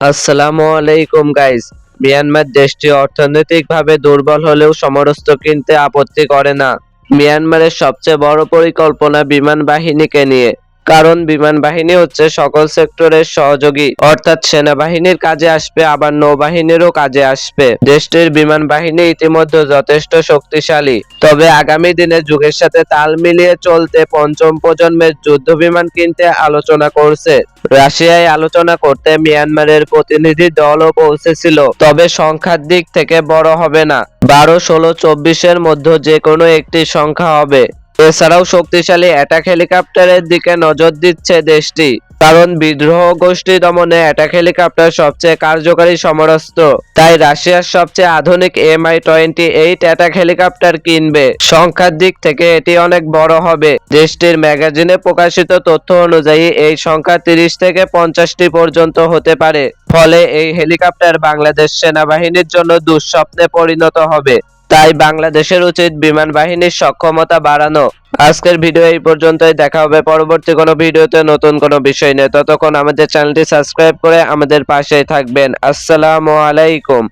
আসসালামু আলাইকুম guys. Myanmar দেশটি অর্থনৈতিকভাবে দুর্বল হলেও সমরস্ত্র কিনতে আপত্তি করে না। মিয়ানমারের সবচেয়ে বড় পরিকল্পনা বিমান বাহিনীকে নিয়ে। কারণ বিমান বাহিনী হচ্ছে সকল সেক্টরের সহযোগী, অর্থাৎ সেনাবাহিনীর কাজে আসবে, আবার নৌবাহিনীরও কাজে আসবে। দেশটির বিমান বাহিনী ইতিমধ্যে যথেষ্ট শক্তিশালী, তবে আগামী দিনে যুগের সাথে তাল মিলিয়ে চলতে পঞ্চম প্রজন্মের যুদ্ধ বিমান কিনতে আলোচনা করছে। রাশিয়ায় আলোচনা করতে মিয়ানমারের প্রতিনিধি দলও পৌঁছেছিল, তবে সংখ্যার দিক থেকে বড় হবে না। 12, 16, 24-এর মধ্যে যে কোনো একটি সংখ্যা হবে। এছাড়াও শক্তিশালী অ্যাটাক হেলিকপ্টারের দিকে নজর দিচ্ছে দেশটি, কারণ বিদ্রোহ গোষ্ঠী দমনে অ্যাটাক হেলিকপ্টার সবচেয়ে কার্যকরী সমরাস্ত্র। তাই রাশিয়ার সবচেয়ে আধুনিক MI-28 অ্যাটাক হেলিকপ্টার কিনবে। সংখ্যার দিক থেকে এটি অনেক বড় হবে। দেশটির ম্যাগাজিনে প্রকাশিত তথ্য অনুযায়ী এই সংখ্যা 30 থেকে 50টি পর্যন্ত হতে পারে। ফলে এই হেলিকপ্টার বাংলাদেশ সেনাবাহিনীর জন্য দুঃস্বপ্নে পরিণত হবে। তাই বাংলাদেশের উচিত বিমান বাহিনীর সক্ষমতা বাড়ানো। আজকের ভিডিও এই পর্যন্তই। দেখা হবে পরবর্তী কোনো ভিডিওতে নতুন কোনো বিষয় নিয়ে। ততক্ষণ আমাদের চ্যানেলটি সাবস্ক্রাইব করে আমাদের পাশেই থাকবেন। আসসালামু আলাইকুম।